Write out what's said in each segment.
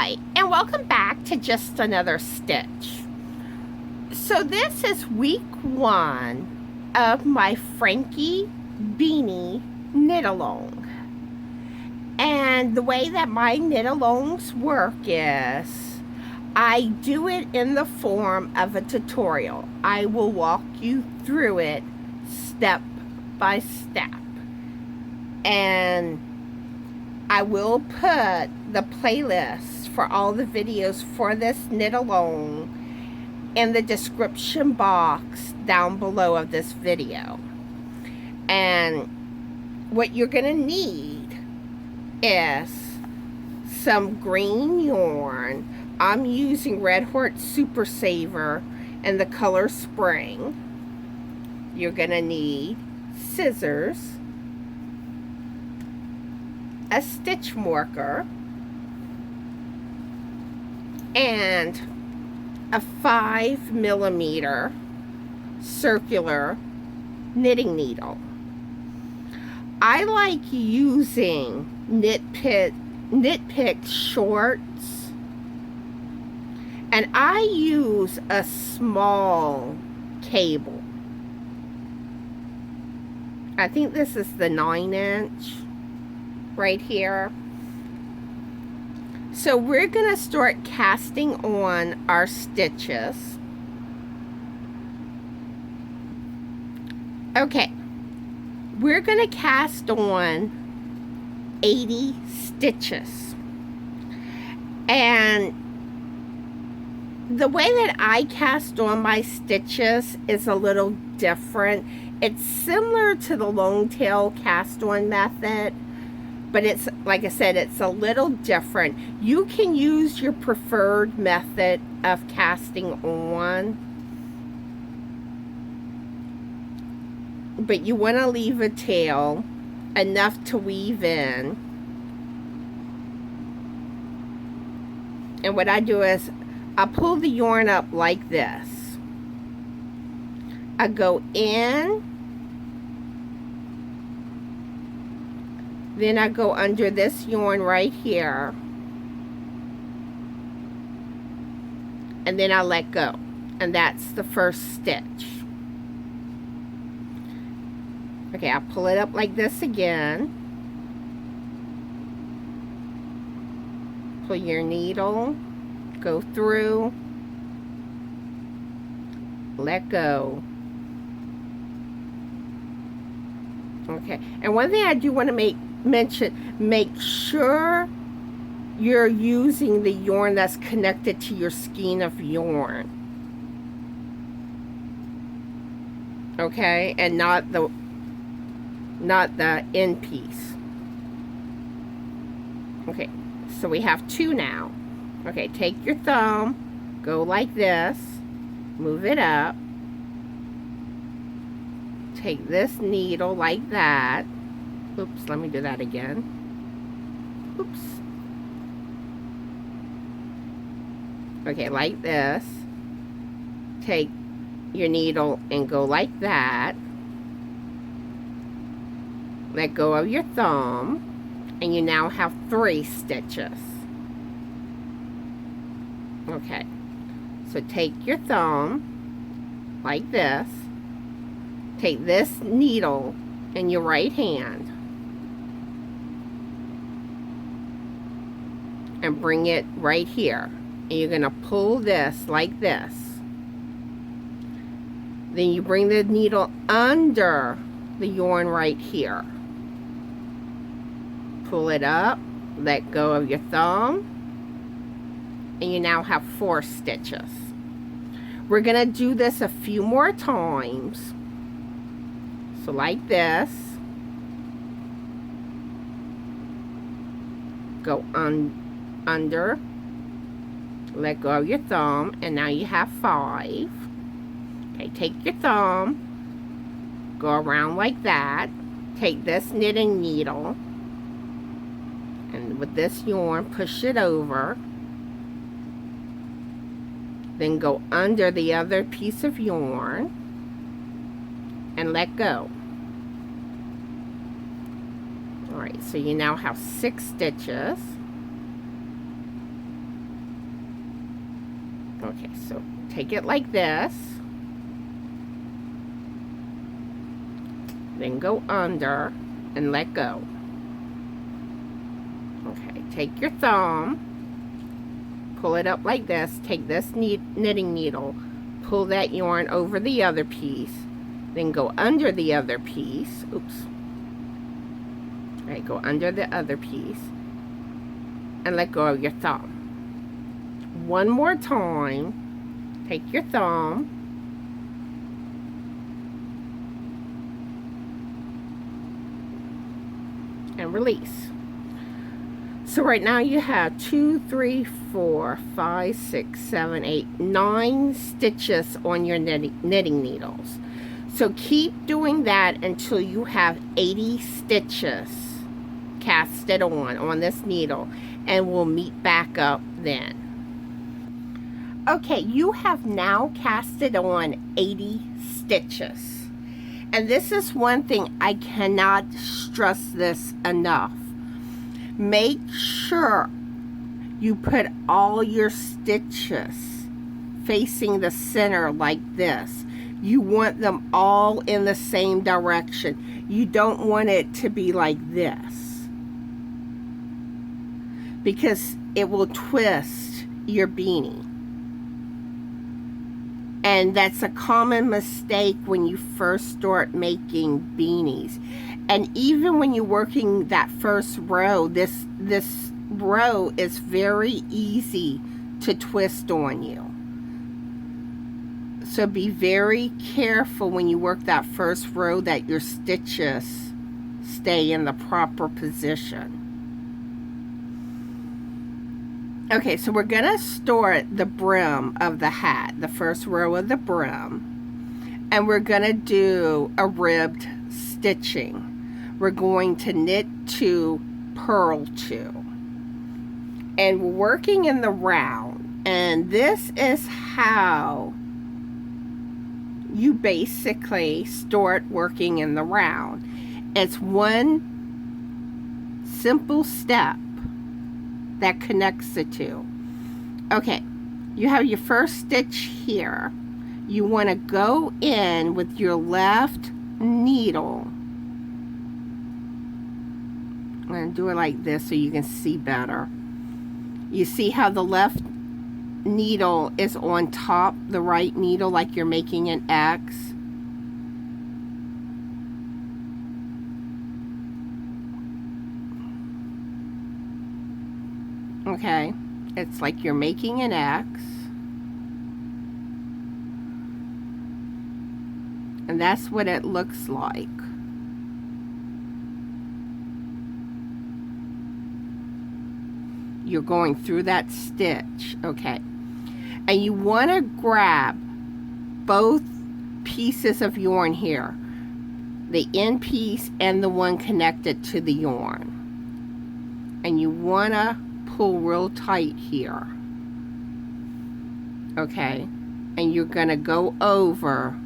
Hi, and welcome back to Just Another Stitch. So this is week 1 of my Frankie Beanie knit-along. And the way that my knit-alongs work is I do it in the form of a tutorial. I will walk you through it step by step. And I will put the playlist for all the videos for this knit along in the description box down below of this video. And what you're going to need is some green yarn. I'm using Red Heart Super Saver in the color Spring. You're going to need scissors, a stitch marker, and a 5mm circular knitting needle. I like using knit pick shorts, and I use a small cable. I think this is the 9-inch right here. So we're going to start casting on our stitches. Okay, we're going to cast on 80 stitches. And the way that I cast on my stitches is a little different. It's similar to the long tail cast on method, but it's, like I said, it's a little different. You can use your preferred method of casting on, but you want to leave a tail enough to weave in. And what I do is I pull the yarn up like this. I go in, then I go under this yarn right here, and then I let go, and that's the first stitch. Okay, I pull it up like this again, pull your needle, go through, let go. Okay, and one thing I do want to mention, make sure you're using the yarn that's connected to your skein of yarn. Okay, and not the end piece. Okay, so we have 2 now. Okay, take your thumb, go like this, move it up, take this needle like that. Oops, let me do that again. Oops. Okay, like this. Take your needle and go like that. Let go of your thumb, and you now have 3 stitches. Okay, so take your thumb like this. Take this needle in your right hand and bring it right here, and you're going to pull this like this. Then you bring the needle under the yarn right here, pull it up, let go of your thumb, and you now have 4 stitches. We're going to do this a few more times. So like this, go under, let go of your thumb, and now you have 5. Okay, take your thumb, go around like that, take this knitting needle, and with this yarn, push it over, then go under the other piece of yarn, and let go. Alright, so you now have 6 stitches. Okay, so take it like this. Then go under and let go. Okay, take your thumb, pull it up like this, take this knitting needle, pull that yarn over the other piece, then go under the other piece. Oops. All right, go under the other piece and let go of your thumb. One more time, take your thumb, and release. So right now you have 2, 3, 4, 5, 6, 7, 8, 9 stitches on your knitting needles. So keep doing that until you have 80 stitches casted on this needle, and we'll meet back up then. Okay, you have now casted on 80 stitches. And this is one thing I cannot stress this enough. Make sure you put all your stitches facing the center like this. You want them all in the same direction. You don't want it to be like this, because it will twist your beanie. And that's a common mistake when you first start making beanies. And even when you're working that first row, this row is very easy to twist on you. So be very careful when you work that first row that your stitches stay in the proper position. Okay, so we're going to start the brim of the hat, the first row of the brim, and we're going to do a ribbed stitching. We're going to knit 2, purl 2, and we're working in the round, and this is how you basically start working in the round. It's one simple step that connects the two. Okay, you have your first stitch here. You want to go in with your left needle. I'm going to do it like this so you can see better. You see how the left needle is on top the right needle, like you're making an X? Okay, it's like you're making an X. And that's what it looks like. You're going through that stitch, okay? And you want to grab both pieces of yarn here, the end piece and the one connected to the yarn. And you want to pull real tight here, okay? And you're going to go over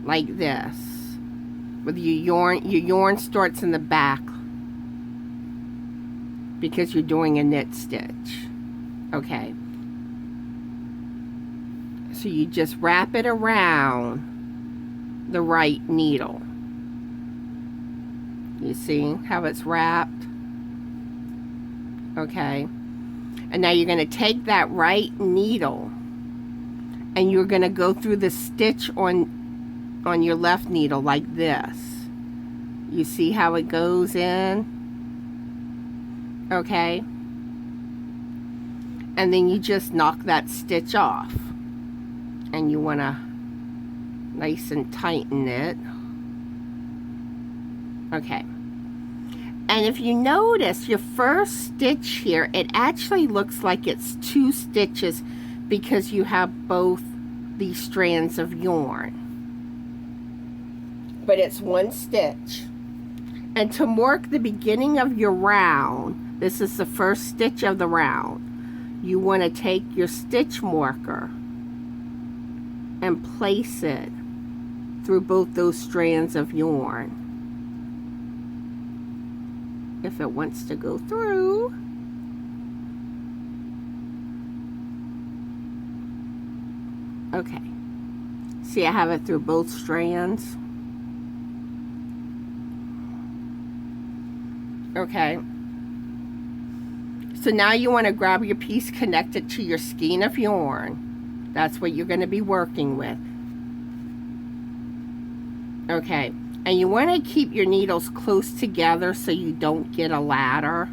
like this with your yarn starts in the back because you're doing a knit stitch, okay? So you just wrap it around the right needle. You see how it's wrapped? Okay, and now you're going to take that right needle and you're going to go through the stitch on your left needle like this. You see how it goes in? Okay, and then you just knock that stitch off, and you want to nice and tighten it. Okay. And if you notice your first stitch here, it actually looks like it's 2 stitches because you have both these strands of yarn. But it's 1 stitch. And to mark the beginning of your round, this is the first stitch of the round, you want to take your stitch marker and place it through both those strands of yarn. If it wants to go through. Okay. See, I have it through both strands. Okay. So now you want to grab your piece connected to your skein of yarn. That's what you're going to be working with. Okay. And you want to keep your needles close together so you don't get a ladder,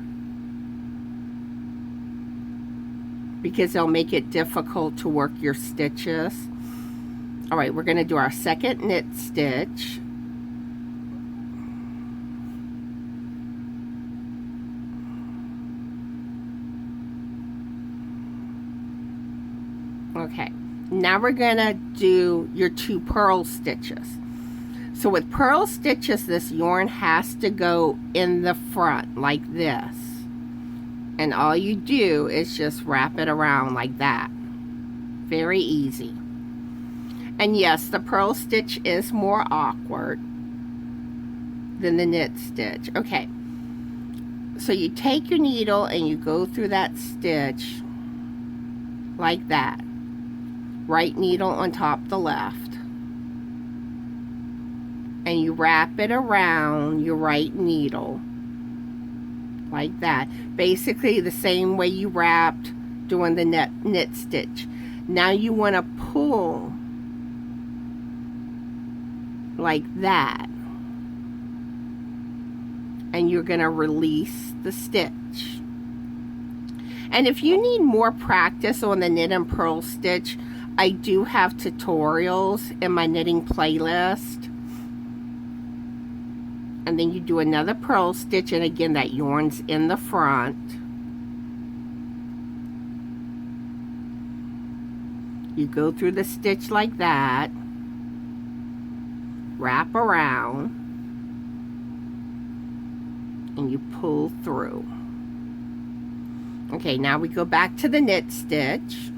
because they'll make it difficult to work your stitches. All right, we're going to do our second knit stitch. Okay, now we're going to do your 2 purl stitches. So with purl stitches, this yarn has to go in the front like this. And all you do is just wrap it around like that. Very easy. And yes, the purl stitch is more awkward than the knit stitch. Okay, so you take your needle and you go through that stitch like that. Right needle on top the left. And you wrap it around your right needle like that. Basically the same way you wrapped doing the knit stitch. Now you want to pull like that, and you're going to release the stitch. And if you need more practice on the knit and purl stitch, I do have tutorials in my knitting playlist. And then you do another purl stitch, and again that yarn's in the front. You go through the stitch like that, wrap around, and you pull through. Okay, now we go back to the knit stitch,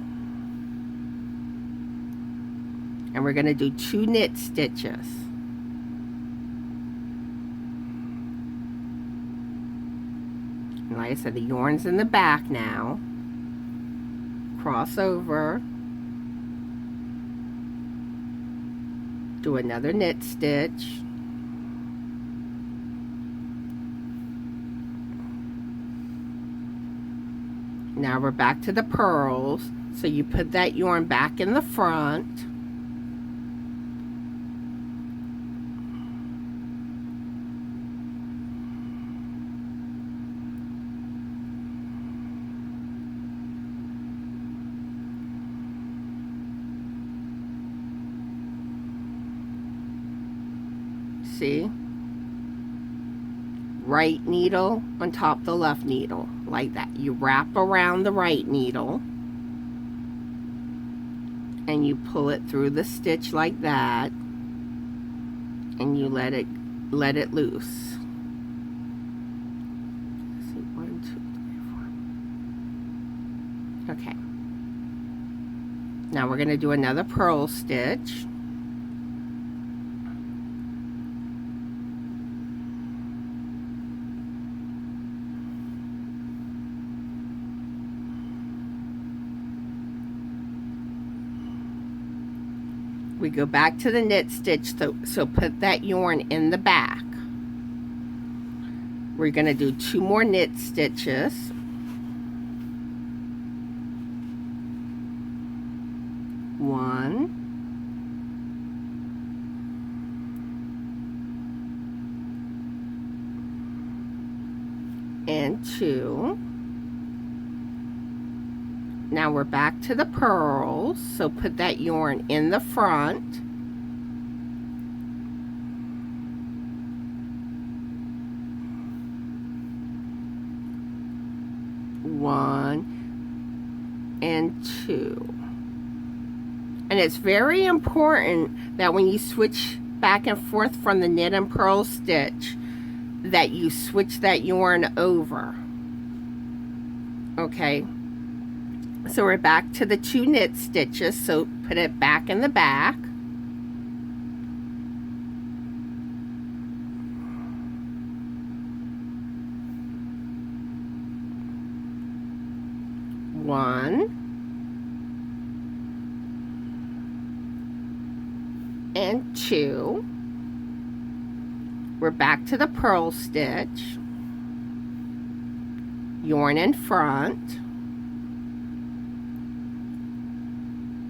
and we're going to do 2 knit stitches. And like I said, the yarn's in the back now. Cross over. Do another knit stitch. Now we're back to the purls. So you put that yarn back in the front. See? Right needle on top the left needle, like that. You wrap around the right needle and you pull it through the stitch like that, and you let it loose. Let's see, 1, 2, 3, 4. Okay. Now we're going to do another purl stitch. We go back to the knit stitch, so put that yarn in the back. We're going to do 2 more knit stitches. One. And 2. Now we're back to the purls, so put that yarn in the front. One and 2. And it's very important that when you switch back and forth from the knit and purl stitch, that you switch that yarn over. Okay. So we're back to the 2 knit stitches, so put it back in the back. One. and 2. We're back to the purl stitch, yarn in front,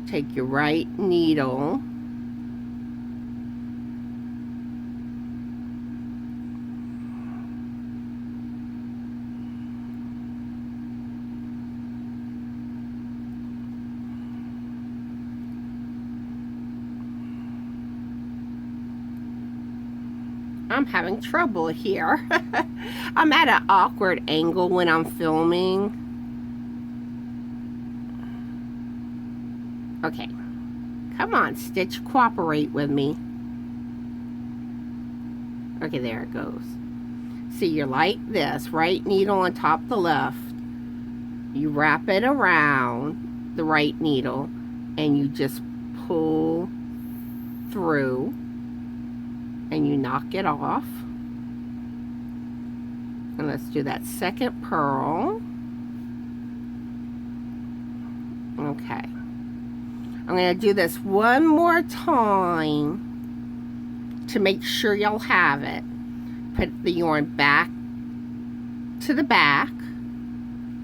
take your right needle, I'm having trouble here. I'm at an awkward angle when I'm filming. Okay, come on, stitch, cooperate with me. Okay, there it goes. See, you're like this, right needle on top the left. You wrap it around the right needle and you just pull through and you knock it off. And let's do that second purl. Okay. I'm going to do this one more time to make sure you'll have it. Put the yarn back to the back.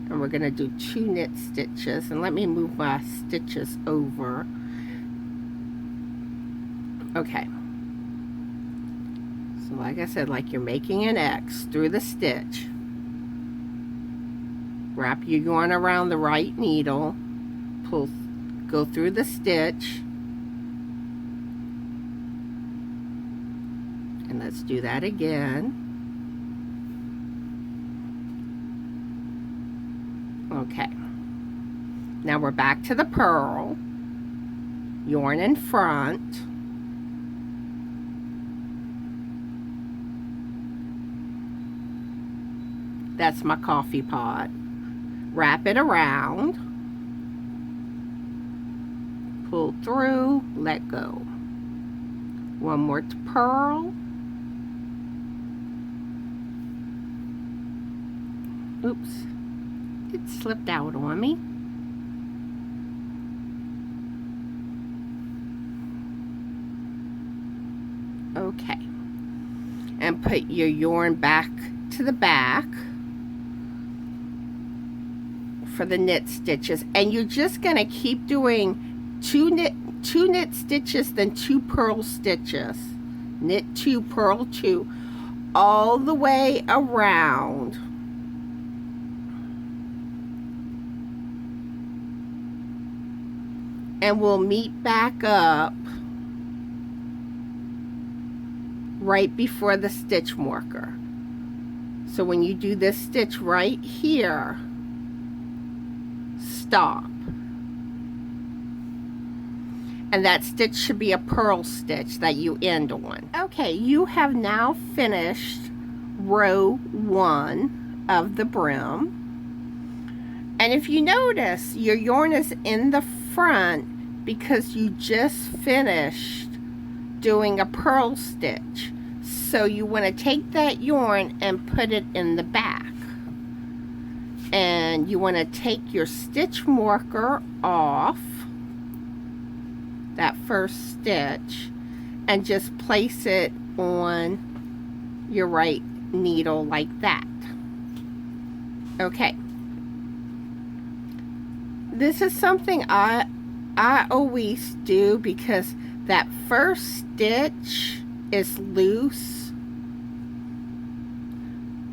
And we're going to do 2 knit stitches. And let me move my stitches over. Okay. So like I said, like you're making an X through the stitch. Wrap your yarn around the right needle. Pull, go through the stitch. And let's do that again. Okay. Now we're back to the purl. Yarn in front. That's my coffee pot. Wrap it around. Pull through, let go. One more to purl. Oops, it slipped out on me. Okay. And put your yarn back to the back for the knit stitches, and you're just going to keep doing two knit stitches, then 2 purl stitches, knit 2, purl 2, all the way around. And we'll meet back up right before the stitch marker. So when you do this stitch right here, stop. And that stitch should be a purl stitch that you end on. Okay, you have now finished row 1 of the brim. And if you notice, your yarn is in the front because you just finished doing a purl stitch. So you want to take that yarn and put it in the back. And you want to take your stitch marker off that first stitch and just place it on your right needle like that. Okay. This is something I always do because that first stitch is loose.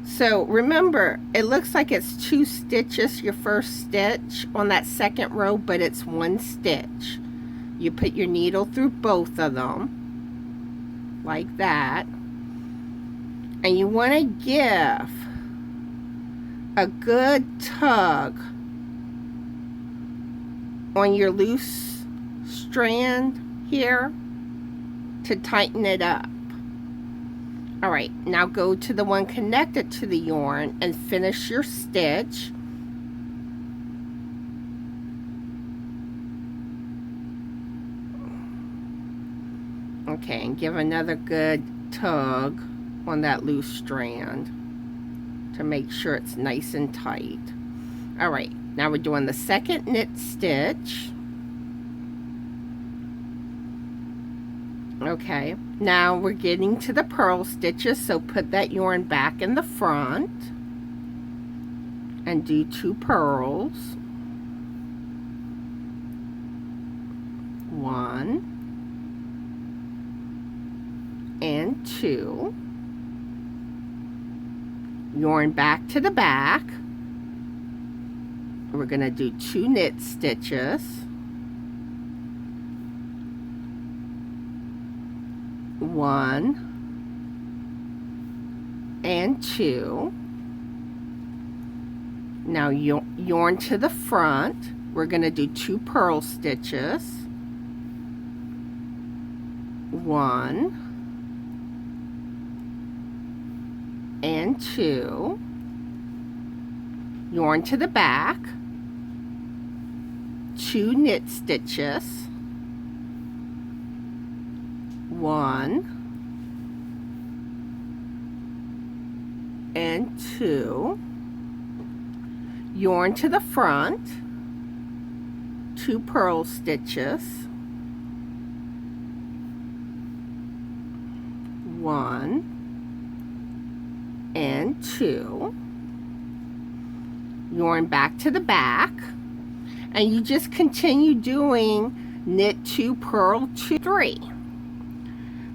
So remember, it looks like it's 2 stitches, your first stitch on that second row, but it's 1 stitch. You put your needle through both of them, like that. And you want to give a good tug on your loose strand here to tighten it up. Alright, now go to the one connected to the yarn and finish your stitch. Okay, and give another good tug on that loose strand to make sure it's nice and tight. Alright, now we're doing the second knit stitch. Okay, now we're getting to the purl stitches, so put that yarn back in the front and do 2 purls. 1 and 2. Yarn back to the back. We're going to do 2 knit stitches. 1 and 2. Now yarn to the front. We're going to do 2 purl stitches. 1 and 2. Yarn to the back. 2 knit stitches. 1 and 2. Yarn to the front. 2 purl stitches. 1 and 2. Yarn back to the back, and you just continue doing knit 2, purl 2, 3.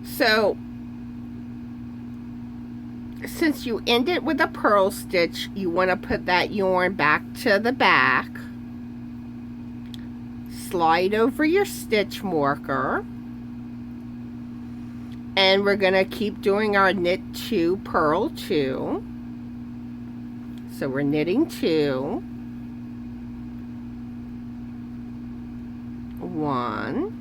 So since you ended with a purl stitch, you want to put that yarn back to the back, slide over your stitch marker, and we're going to keep doing our knit 2, purl 2. So we're knitting 2, 1,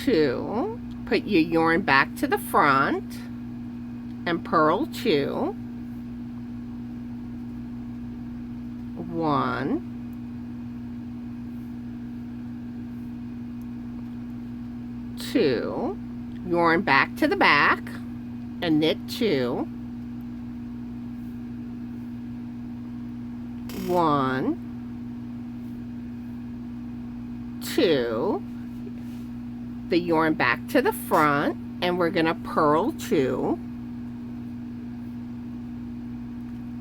2, put your yarn back to the front and purl 2, 1, 2, yarn back to the back and knit 2, 1, 2, the yarn back to the front, and we're going to purl 2,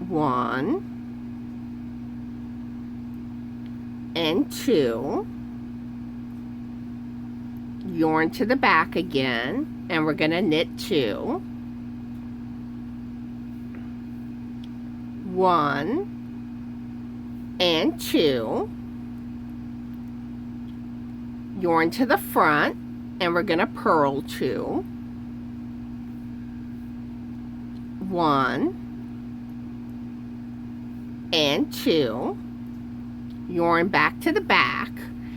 1 and 2, yarn to the back again, and we're going to knit 2, 1 and 2, yarn to the front, and we're going to purl 2, 1 and 2, yarn back to the back,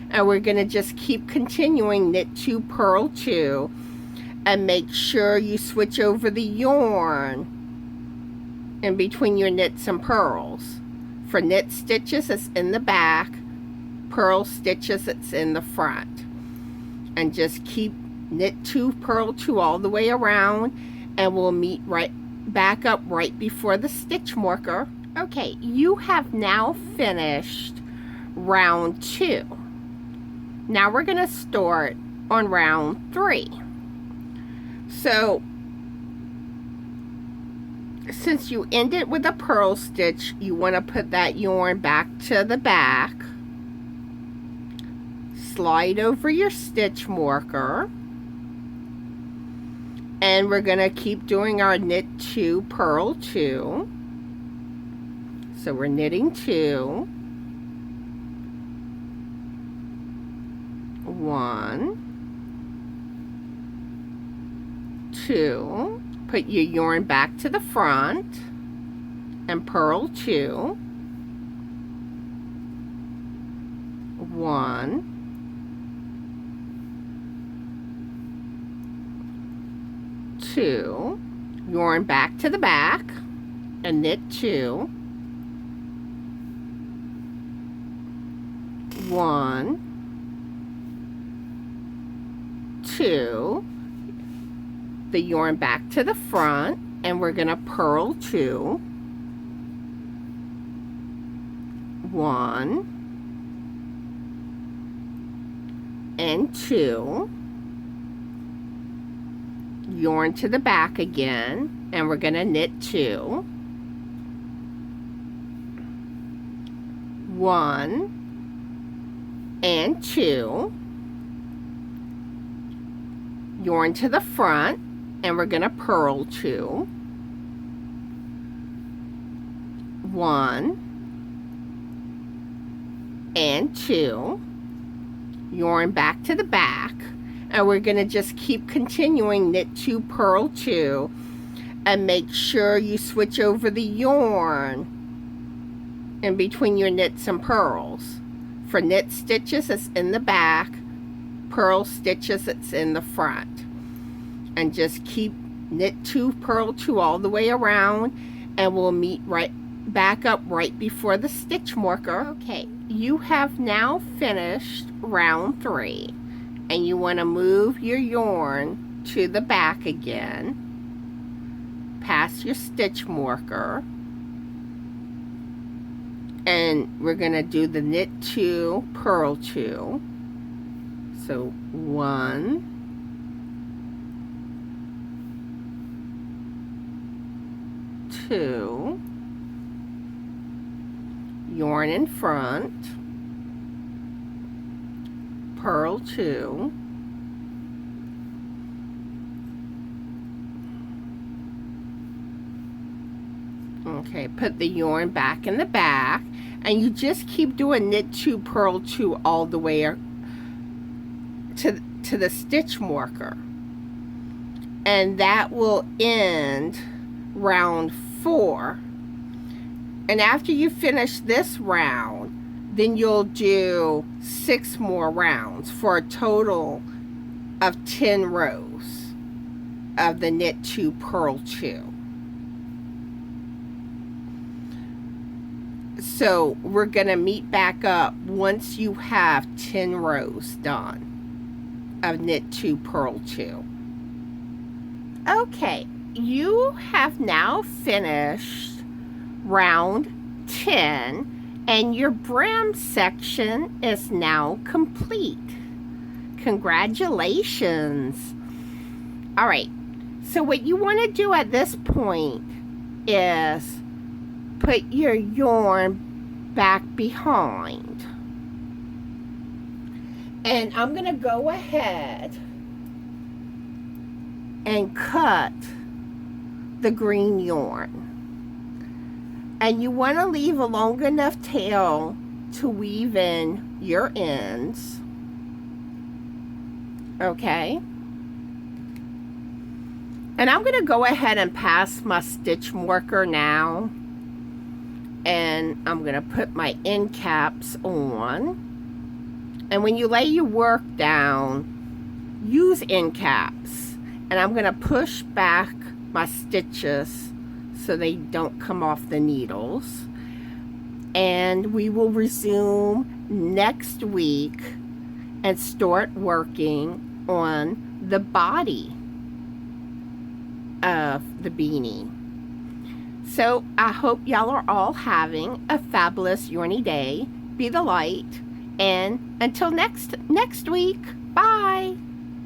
and we're going to just keep continuing knit 2, purl 2, and make sure you switch over the yarn in between your knits and purls. For knit stitches, it's in the back. Purl stitches, it's in the front. And just keep knit 2, purl 2 all the way around, and we'll meet right back up right before the stitch marker. Okay, you have now finished round 2. Now we're going to start on round 3. So since you ended with a purl stitch, you want to put that yarn back to the back, slide over your stitch marker, and we're going to keep doing our knit 2, purl 2. So we're knitting 2, 1, 2, put your yarn back to the front and purl 2, 1, 2, yarn back to the back and knit 2, 1, 2, the yarn back to the front, and we're going to purl 2, 1 and 2, yarn to the back again, and we're going to knit 2, 1 and 2, yarn to the front, and we're going to purl 2, 1 and 2, yarn back to the back, and we're going to just keep continuing, knit 2, purl 2, and make sure you switch over the yarn in between your knits and purls. For knit stitches, it's in the back. Purl stitches, it's in the front. And just keep knit 2, purl 2 all the way around, and we'll meet right back up right before the stitch marker. Okay, you have now finished round 3, and you want to move your yarn to the back again, past your stitch marker, and we're going to do the knit 2, purl 2. So 1, 2, yarn in front, purl 2, okay, put the yarn back in the back, and you just keep doing knit 2, purl 2 all the way to the stitch marker, and that will end round 4. And after you finish this round, then you'll do 6 more rounds for a total of 10 rows of the knit 2, purl 2. So we're going to meet back up once you have 10 rows done of knit 2, purl 2. Okay, you have now finished round 10, and your brim section is now complete. Congratulations. All right, so what you want to do at this point is put your yarn back behind, and I'm going to go ahead and cut the green yarn. And you want to leave a long enough tail to weave in your ends. Okay. And I'm going to go ahead and pass my stitch marker now. And I'm going to put my end caps on. And when you lay your work down, use end caps. And I'm going to push back my stitches so they don't come off the needles. And we will resume next week and start working on the body of the beanie. So I hope y'all are all having a fabulous yarny day. Be the light. And until next week, bye.